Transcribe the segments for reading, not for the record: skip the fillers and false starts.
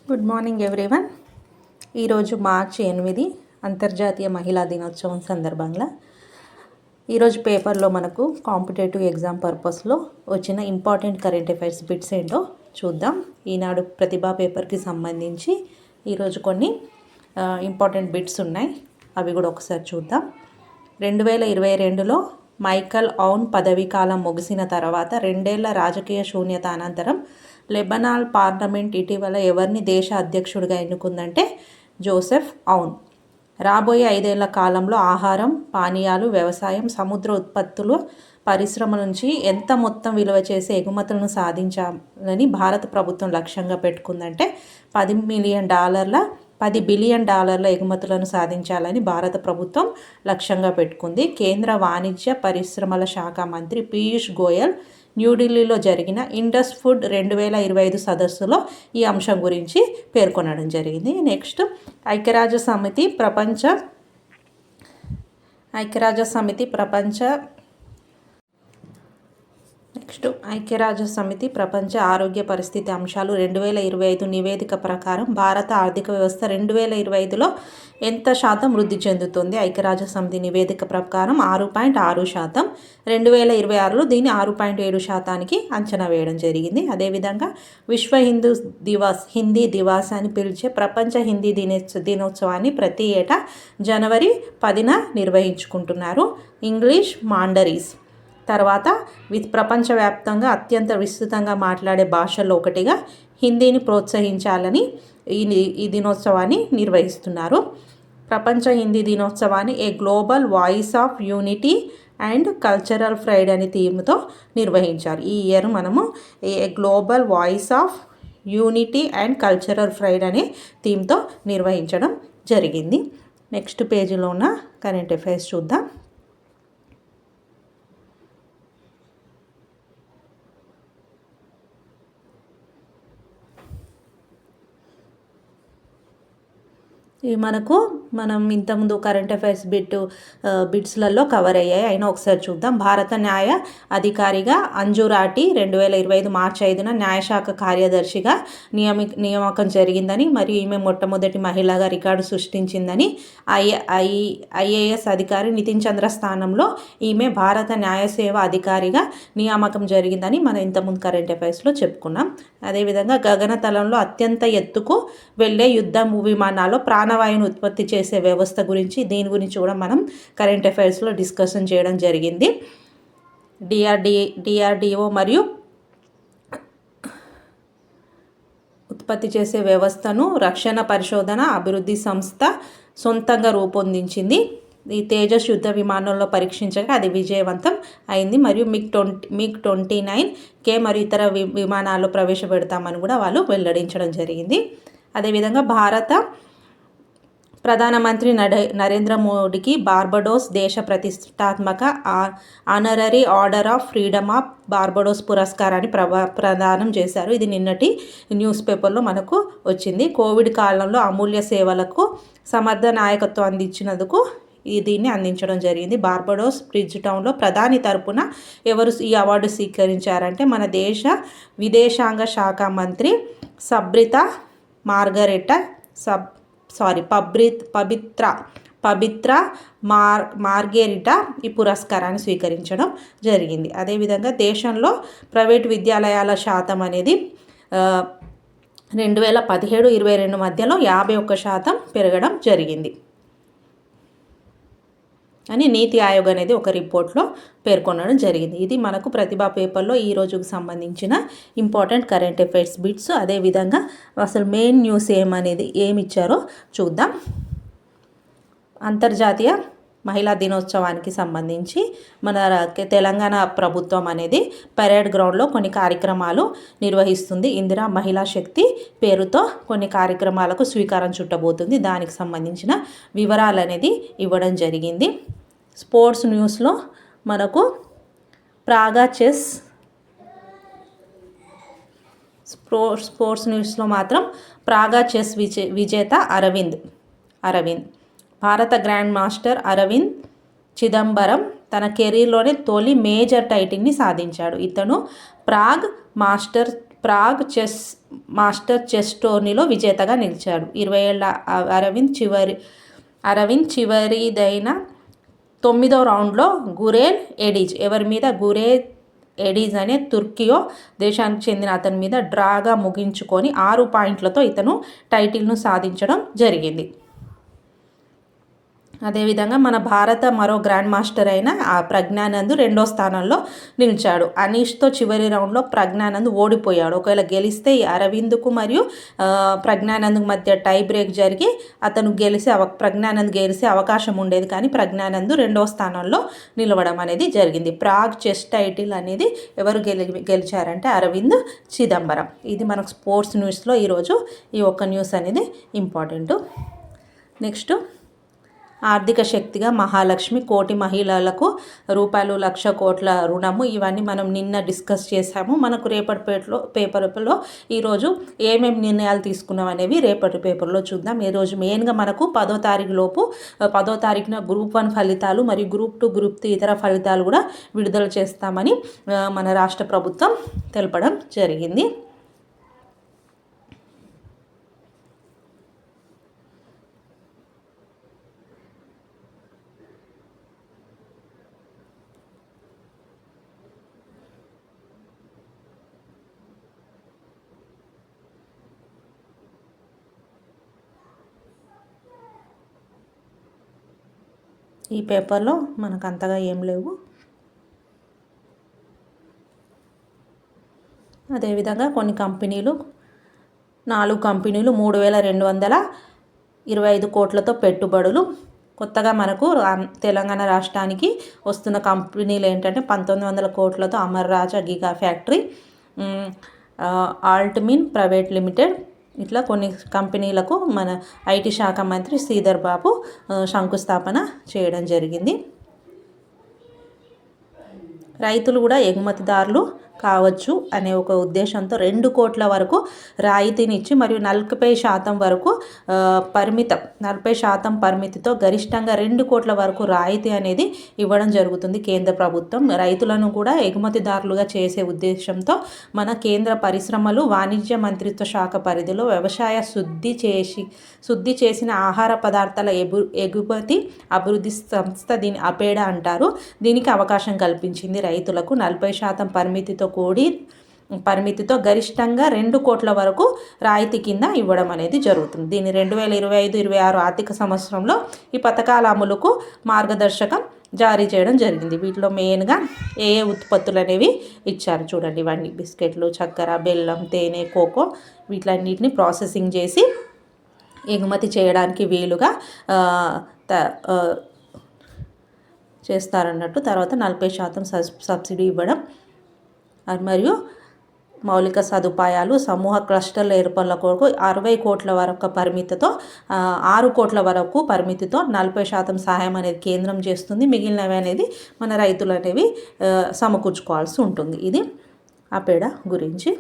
Good morning everyone. ఈరోజు మార్చి 8 అంతర్జాతీయ మహిళా దినోత్సవం సందర్భంగా ఈరోజు పేపర్లో మనకు కాంపిటేటివ్ ఎగ్జామ్ పర్పస్లో వచ్చిన ఇంపార్టెంట్ కరెంట్ అఫైర్స్ బిట్స్ ఏంటో చూద్దాం. ఈనాడు ప్రతిభా పేపర్కి సంబంధించి ఈరోజు కొన్ని ఇంపార్టెంట్ బిట్స్ ఉన్నాయి, అవి కూడా ఒకసారి చూద్దాం. 2022లో మైకల్ ఔన్ పదవీ కాలం ముగిసిన తర్వాత 2 ఏళ్ల రాజకీయ శూన్యత అనంతరం లెబనాన్ పార్లమెంట్ ఇటీవల ఎవరిని దేశ అధ్యక్షుడిగా ఎన్నుకుందంటే జోసెఫ్ ఔన్. రాబోయే 5 ఏళ్ల కాలంలో ఆహారం, పానీయాలు, వ్యవసాయం, సముద్ర ఉత్పత్తులు, పరిశ్రమ నుంచి ఎంత మొత్తం విలువ చేసే ఎగుమతులను సాధించాలని భారత ప్రభుత్వం లక్ష్యంగా పెట్టుకుందంటే $10 బిలియన్ ఎగుమతులను సాధించాలని భారత ప్రభుత్వం లక్ష్యంగా పెట్టుకుంది. కేంద్ర వాణిజ్య పరిశ్రమల శాఖ మంత్రి పీయూష్ గోయల్ న్యూఢిల్లీలో జరిగిన ఇండస్ ఫుడ్ 2025 సదస్సులో ఈ అంశం గురించి పేర్కొనడం జరిగింది. నెక్స్ట్, ఐక్యరాజ్య సమితి ప్రపంచ ఆరోగ్య పరిస్థితి అంశాలు 2025 నివేదిక ప్రకారం భారత ఆర్థిక వ్యవస్థ 2025లో ఎంత శాతం వృద్ధి చెందుతుంది? ఐక్యరాజ్య సమితి నివేదిక ప్రకారం 6.6%, 2026లో దీన్ని 6.7%కి అంచనా వేయడం జరిగింది. అదేవిధంగా విశ్వ హిందీ దివాస్ అని పిలిచే ప్రపంచ హిందీ దినోత్సవాన్ని ప్రతి ఏటా జనవరి 10న నిర్వహించుకుంటున్నారు. ఇంగ్లీష్ మాండరీస్ తర్వాత ప్రపంచవ్యాప్తంగా అత్యంత విస్తృతంగా మాట్లాడే భాషల్లో ఒకటిగా హిందీని ప్రోత్సహించాలని ఈ దినోత్సవాన్ని నిర్వహిస్తున్నారు. ప్రపంచ హిందీ దినోత్సవాన్ని a global voice of unity and cultural pride అనే థీమ్తో నిర్వహించారు. ఈ ఇయర్ మనము a global voice of unity and cultural pride అనే థీమ్తో నిర్వహించడం జరిగింది. నెక్స్ట్ పేజీలో ఉన్న కరెంట్ అఫైర్స్ చూద్దాం. ఇవి మనం ఇంతకుముందు కరెంట్ అఫైర్స్ బిట్స్లలో కవర్ అయ్యాయి, అయినా ఒకసారి చూద్దాం. భారత న్యాయ అధికారిగా అంజు రాఠీ 2025 మార్చి 5న న్యాయశాఖ కార్యదర్శిగా నియామకం జరిగిందని మరియు ఈమె మొట్టమొదటి మహిళగా రికార్డు సృష్టించిందని ఐఏఎస్ అధికారి నితిన్ చంద్ర స్థానంలో ఈమె భారత న్యాయసేవ అధికారిగా నియామకం జరిగిందని మనం ఇంతకుముందు కరెంట్ అఫైర్స్లో చెప్పుకున్నాం. అదేవిధంగా గగనతలంలో అత్యంత ఎత్తుకు వెళ్ళే యుద్ధ విమానాల్లో ప్రాణవాయువును ఉత్పత్తి చేసే వ్యవస్థ గురించి దీని గురించి కూడా మనం కరెంట్ అఫైర్స్లో డిస్కషన్ చేయడం జరిగింది. డిఆర్డిఓ మరియు ఉత్పత్తి చేసే వ్యవస్థను రక్షణ పరిశోధన అభివృద్ధి సంస్థ సొంతంగా రూపొందించింది. ఈ తేజస్ యుద్ధ విమానంలో పరీక్షించగా అది విజయవంతం అయింది మరియు మిగ్ 29K మరియు ఇతర విమానాల్లో ప్రవేశపెడతామని కూడా వాళ్ళు వెల్లడించడం జరిగింది. అదేవిధంగా భారత ప్రధానమంత్రి నరేంద్ర మోడీకి బార్బడోస్ దేశ ప్రతిష్టాత్మక honorary order of freedom of Barbados పురస్కారాన్ని ప్రదానం చేశారు. ఇది నిన్నటి న్యూస్ పేపర్లో మనకు వచ్చింది. కోవిడ్ కాలంలో అమూల్య సేవలకు సమర్థ నాయకత్వం అందించినందుకు దీన్ని అందించడం జరిగింది. బార్బడోస్ బ్రిడ్జ్ టౌన్లో ప్రధాని తరపున ఎవరు ఈ అవార్డు స్వీకరించారంటే మన దేశ విదేశాంగ శాఖ మంత్రి పబిత్రా మార్గెరిటా ఈ పురస్కారాన్ని స్వీకరించడం జరిగింది. అదేవిధంగా దేశంలో ప్రైవేటు విద్యాలయాల శాతం అనేది 2017-22 మధ్యలో 51% పెరగడం జరిగింది అని నీతి ఆయోగ్ అనేది ఒక రిపోర్ట్లో పేర్కొనడం జరిగింది. ఇది మనకు ప్రతిభా పేపర్లో ఈ రోజుకు సంబంధించిన ఇంపార్టెంట్ కరెంట్ అఫైర్స్ బిట్స్. అదేవిధంగా అసలు మెయిన్ న్యూస్ ఏమి ఇచ్చారో చూద్దాం. అంతర్జాతీయ మహిళా దినోత్సవానికి సంబంధించి మన తెలంగాణ ప్రభుత్వం అనేది పరేడ్ గ్రౌండ్లో కొన్ని కార్యక్రమాలు నిర్వహిస్తుంది. ఇందిరా మహిళా శక్తి పేరుతో కొన్ని కార్యక్రమాలకు శ్రీకారం చుట్టబోతుంది. దానికి సంబంధించిన వివరాలు అనేది ఇవ్వడం జరిగింది. స్పోర్ట్స్ న్యూస్లో మనకు స్పోర్ట్స్ న్యూస్లో మాత్రం ప్రాగా చెస్ విజేత అరవింద్ భారత గ్రాండ్ మాస్టర్ అరవింద్ చిదంబరం తన కెరీర్లోనే తొలి మేజర్ టైటిల్ని సాధించాడు. ఇతను ప్రాగ్ మాస్టర్ చెస్ టోర్నీలో విజేతగా నిలిచాడు. 20 ఏళ్ల అరవింద్ చివరిదైన 9వ రౌండ్లో గురేల్ ఎడిజ్ ఎవరి మీద ఎడిజ్ అనే తుర్కియో దేశానికి చెందిన అతని మీద డ్రాగా ముగించుకొని 6 పాయింట్లతో ఇతను టైటిల్ను సాధించడం జరిగింది. అదేవిధంగా మన భారత మరో గ్రాండ్ మాస్టర్ అయిన ప్రజ్ఞానంద్ 2వ స్థానంలో నిలిచాడు. అనీష్తో చివరి రౌండ్లో ప్రజ్ఞానంద్ ఓడిపోయాడు. ఒకవేళ గెలిస్తే అరవింద్కు మరియు ప్రజ్ఞానంద్కు మధ్య టై బ్రేక్ జరిగి ప్రజ్ఞానంద్ గెలిసే అవకాశం ఉండేది. కానీ ప్రజ్ఞానంద్ 2వ స్థానంలో నిలవడం అనేది జరిగింది. ప్రాగ్ చెస్ టైటిల్ అనేది ఎవరు గెలిచారంటే అరవింద్ చిదంబరం. ఇది మనకు స్పోర్ట్స్ న్యూస్లో ఈరోజు ఈ ఒక్క న్యూస్ అనేది ఇంపార్టెంట్. నెక్స్ట్, ఆర్థిక శక్తిగా మహాలక్ష్మి, కోటి మహిళలకు ₹1,00,000 కోట్ల రుణము. ఇవన్నీ మనం నిన్న డిస్కస్ చేసాము. మనకు రేపటి పేపర్లో ఈరోజు ఏమేమి నిర్ణయాలు తీసుకున్నాం అనేవి రేపటి పేపర్లో చూద్దాం. ఈరోజు మెయిన్గా మనకు 10వ తారీఖున గ్రూప్ 1 ఫలితాలు మరియు గ్రూప్ 2, గ్రూప్ 3 ఇతర ఫలితాలు కూడా విడుదల చేస్తామని మన రాష్ట్ర ప్రభుత్వం తెలపడం జరిగింది. ఈ పేపర్లో మనకు అంతగా ఏం లేవు. అదేవిధంగా కొన్ని కంపెనీలు 4 కంపెనీలు 3,225 కోట్లతో పెట్టుబడులు. కొత్తగా మనకు తెలంగాణ రాష్ట్రానికి వస్తున్న కంపెనీలు ఏంటంటే 1,900 కోట్లతో అమర్ రాజా గిగా ఫ్యాక్టరీ, ఆల్ట్మిన్ ప్రైవేట్ లిమిటెడ్, ఇట్లా కొన్ని కంపెనీలకు మన ఐటీ శాఖ మంత్రి శ్రీధర్ బాబు శంకుస్థాపన చేయడం జరిగింది. రైతులు కూడా ఎగుమతిదారులు కావచ్చు అనే ఒక ఉద్దేశంతో 2 కోట్ల వరకు రాయితీనిచ్చి మరియు 40% వరకు 40% పరిమితితో గరిష్టంగా 2 కోట్ల వరకు రాయితీ అనేది ఇవ్వడం జరుగుతుంది కేంద్ర ప్రభుత్వం. రైతులను కూడా ఎగుమతిదారులుగా చేసే ఉద్దేశంతో మన కేంద్ర పరిశ్రమలు వాణిజ్య మంత్రిత్వ శాఖ పరిధిలో వ్యవసాయ శుద్ధి చేసిన ఆహార పదార్థాల ఎగుమతి అభివృద్ధి సంస్థ, దీని అపేడా అంటారు, దీనికి అవకాశం కల్పించింది. రైతులకు 40% పరిమితితో గరిష్టంగా 2 కోట్ల వరకు రాయితీ కింద ఇవ్వడం అనేది జరుగుతుంది. దీన్ని 2025-26 ఆర్థిక సంవత్సరంలో ఈ పథకాల అమలుకు మార్గదర్శకం జారీ చేయడం జరిగింది. వీటిలో మెయిన్గా ఏ ఉత్పత్తులు అనేవి ఇచ్చారు చూడండి. ఇవన్నీ బిస్కెట్లు, చక్కెర, బెల్లం, తేనె, కోకో వీటిలన్నిటిని ప్రాసెసింగ్ చేసి ఎగుమతి చేయడానికి వీలుగా చేస్తారన్నట్టు. తర్వాత 40% సబ్సిడీ ఇవ్వడం మరియు మౌలిక సదుపాయాలు, సమూహ క్లస్టర్ల ఏర్పాట్ల కొరకు 60 కోట్ల వరకు పరిమితితో 6 కోట్ల వరకు పరిమితితో 40% సహాయం అనేది కేంద్రం చేస్తుంది. మిగిలినవి అనేది మన రైతులు అనేవి సమకూర్చుకోవాల్సి ఉంటుంది. ఇది అపేడా గురించి.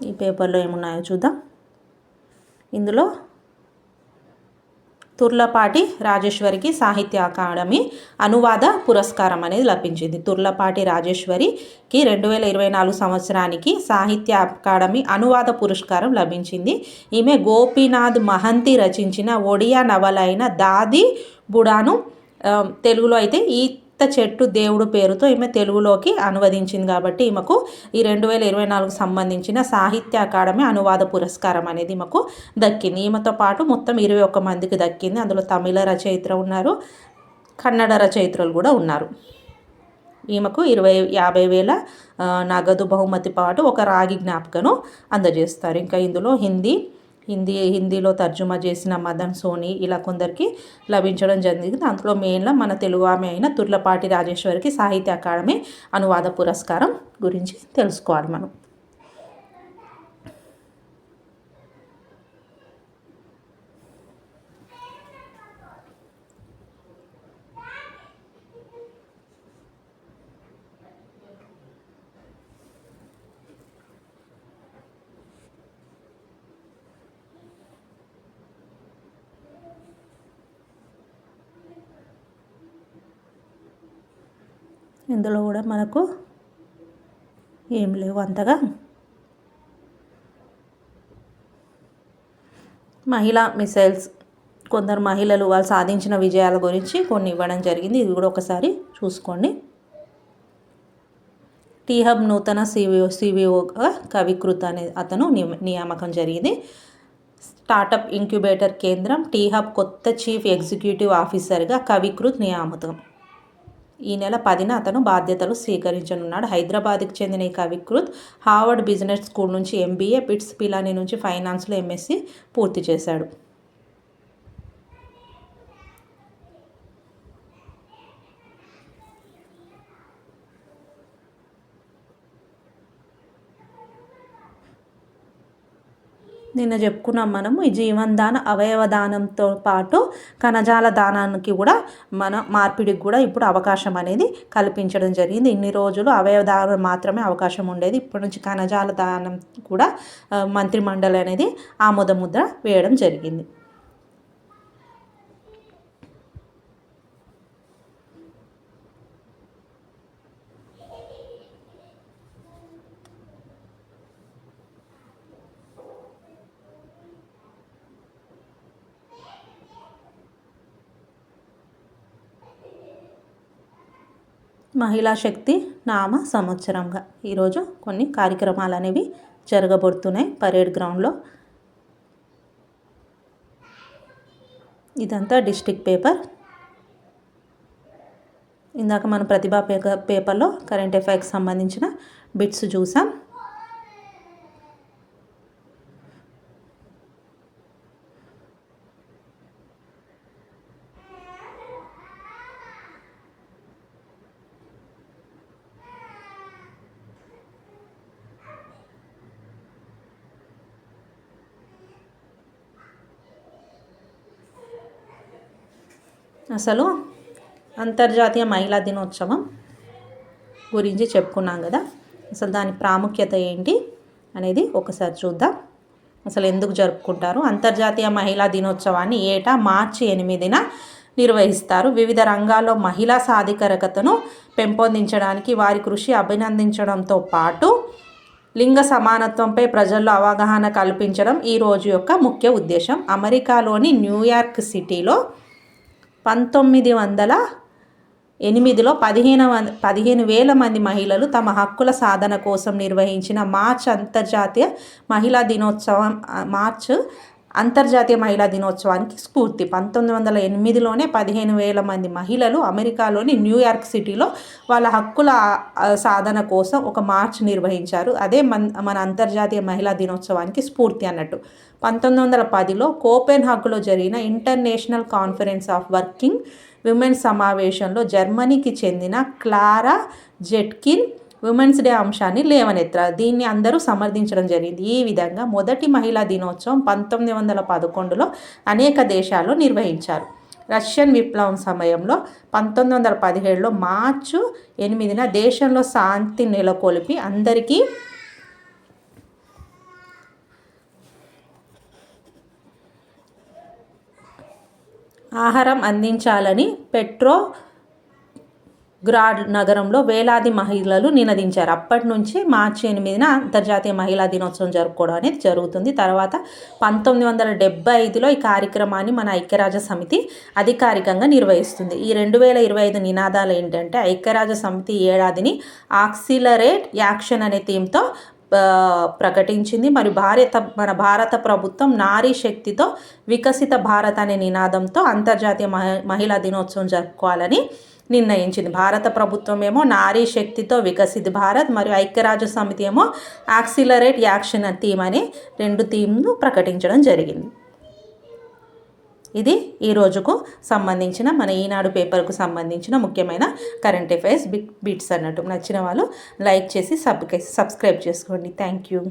ఈ పేపర్లో ఏమున్నాయో చూద్దాం. ఇందులో తుర్లపాటి రాజేశ్వరికి సాహిత్య అకాడమీ అనువాద పురస్కారం అనేది లభించింది. తుర్లపాటి రాజేశ్వరికి 2024 సంవత్సరానికి సాహిత్య అకాడమీ అనువాద పురస్కారం లభించింది. ఈమె గోపీనాథ్ మహంతి రచించిన ఒడియా నవల అయిన దాది బుడాను తెలుగులో అయితే ఈత చెట్టు దేవుడు పేరుతో ఈమె తెలుగులోకి అనువదించింది. కాబట్టి ఈమెకు ఈ 2024 సంబంధించిన సాహిత్య అకాడమీ అనువాద పురస్కారం అనేది ఈమెకు దక్కింది. ఈమెతో పాటు మొత్తం 21 మందికి దక్కింది. అందులో తమిళ రచయిత్రులు ఉన్నారు, కన్నడ రచయిత్రులు కూడా ఉన్నారు. ఈమెకు 50,000 నగదు బహుమతి పాటు ఒక రాగి జ్ఞాపికను అందజేస్తారు. ఇంకా ఇందులో హిందీలో తర్జుమా చేసిన మదన్ సోని ఇలా కొందరికి లభించడం జరిగింది. అందులో మెయిన్గా మన తెలుగు ఆమె అయిన తుర్లపాటి రాజేశ్వరికి సాహిత్య అకాడమీ అనువాద పురస్కారం గురించి తెలుసుకోవాలి మనం. ఇందులో కూడా మనకు ఏం లేవు అంతగా. మహిళా మిసైల్స్, కొందరు మహిళలు వాళ్ళు సాధించిన విజయాల గురించి కొన్ని ఇవ్వడం జరిగింది. ఇది కూడా ఒకసారి చూసుకోండి. టీ హబ్ నూతన సివిఓగా కవికృత్ అనే అతను నియామకం జరిగింది. స్టార్టప్ ఇంక్యుబేటర్ కేంద్రం టీ హబ్ కొత్త చీఫ్ ఎగ్జిక్యూటివ్ ఆఫీసర్గా కవికృత్ నియామకం. ఈ నెల 10న అతను బాధ్యతలు స్వీకరించనున్నాడు. హైదరాబాద్కి చెందిన ఈ కవికృత్ హార్వర్డ్ బిజినెస్ స్కూల్ నుంచి MBA, పిట్స్ పిలానీ నుంచి ఫైనాన్స్లో MSc పూర్తి చేశాడు. నిన్న చెప్పుకున్నాం మనము ఈ జీవనదాన అవయవ దానంతో పాటు కణజాల దానానికి కూడా మార్పిడికి కూడా ఇప్పుడు అవకాశం అనేది కల్పించడం జరిగింది. ఇన్ని రోజులు అవయవ దానం మాత్రమే అవకాశం ఉండేది. ఇప్పటి నుంచి కణజాల దానం కూడా మంత్రిమండలి అనేది ఆమోద ముద్ర వేయడం జరిగింది. మహిళా శక్తి నామ సంవత్సరంగా ఈరోజు కొన్ని కార్యక్రమాలు అనేవి జరగబడుతున్నాయి పరేడ్ గ్రౌండ్లో. ఇదంతా డిస్ట్రిక్ట్ పేపర్. ఇందాక మనం ప్రతిభా పేపర్లో కరెంట్ అఫైర్స్కి సంబంధించిన బిట్స్ చూసాం. అసలు అంతర్జాతీయ మహిళా దినోత్సవం గురించి చెప్పుకున్నాం కదా. అసలు దాని ప్రాముఖ్యత ఏంటి అనేది ఒకసారి చూద్దాం. అసలు ఎందుకు జరుపుకుంటారు? అంతర్జాతీయ మహిళా దినోత్సవాన్ని ఏటా మార్చి 8న నిర్వహిస్తారు. వివిధ రంగాల్లో మహిళా సాధికారతను పెంపొందించడానికి వారి కృషి అభినందించడంతో పాటు లింగ సమానత్వంపై ప్రజల్లో అవగాహన కల్పించడం ఈ రోజు యొక్క ముఖ్య ఉద్దేశం. అమెరికాలోని న్యూయార్క్ సిటీలో 1908లో 15,000 మంది మహిళలు తమ హక్కుల సాధన కోసం నిర్వహించిన అంతర్జాతీయ మహిళా దినోత్సవానికి స్ఫూర్తి. 1908లోనే 15,000 మంది మహిళలు అమెరికాలోని న్యూయార్క్ సిటీలో వాళ్ళ హక్కుల సాధన కోసం ఒక మార్చ్ నిర్వహించారు. అదే మన అంతర్జాతీయ మహిళా దినోత్సవానికి స్ఫూర్తి అన్నట్టు. 1910లో కోపెన్హాగ్లో జరిగిన international conference of working women's సమావేశంలో జర్మనీకి చెందిన క్లారా జెట్కిన్ ఉమెన్స్ డే అంశాన్ని లేవనెత్తారు. దీన్ని అందరూ సమర్థించడం జరిగింది. ఈ విధంగా మొదటి మహిళా దినోత్సవం 1911లో అనేక దేశాల్లో నిర్వహించారు. రష్యన్ విప్లవం సమయంలో 1917లో మార్చి 8న దేశంలో శాంతి నెలకొల్పి అందరికీ ఆహారం అందించాలని పెట్రోగ్రాడ్ నగరంలో వేలాది మహిళలు నినదించారు. అప్పటి నుంచి మార్చి 8న అంతర్జాతీయ మహిళా దినోత్సవం జరుపుకోవడం అనేది జరుగుతుంది. తర్వాత 1975లో ఈ కార్యక్రమాన్ని మన ఐక్యరాజ్య సమితి అధికారికంగా నిర్వహిస్తుంది. ఈ 2025 నినాదాలు ఏంటంటే ఐక్యరాజ్య సమితి ఏడాదిని యాక్సిలరేట్ యాక్షన్ అనే థీమ్తో ప్రకటించింది. మరియు మన భారత ప్రభుత్వం నారీ శక్తితో వికసిత భారత్ అనే నినాదంతో అంతర్జాతీయ మహిళా దినోత్సవం జరుపుకోవాలని నిర్ణయించింది. భారత ప్రభుత్వం ఏమో నారీ శక్తితో వికసిత భారత్, మరియు ఐక్యరాజ్య సమితి ఏమో యాక్సిలరేట్ యాక్షన్ థీమ్ అనే 2 థీమ్ను ప్రకటించడం జరిగింది. ఇది ఈ రోజుకు సంబంధించిన మన ఈనాడు పేపర్కు సంబంధించిన ముఖ్యమైన కరెంట్ అఫైర్స్ బిట్స్ అన్నట్టు. నచ్చిన వాళ్ళు లైక్ చేసి సబ్స్క్రైబ్ చేసుకోండి. Thank you.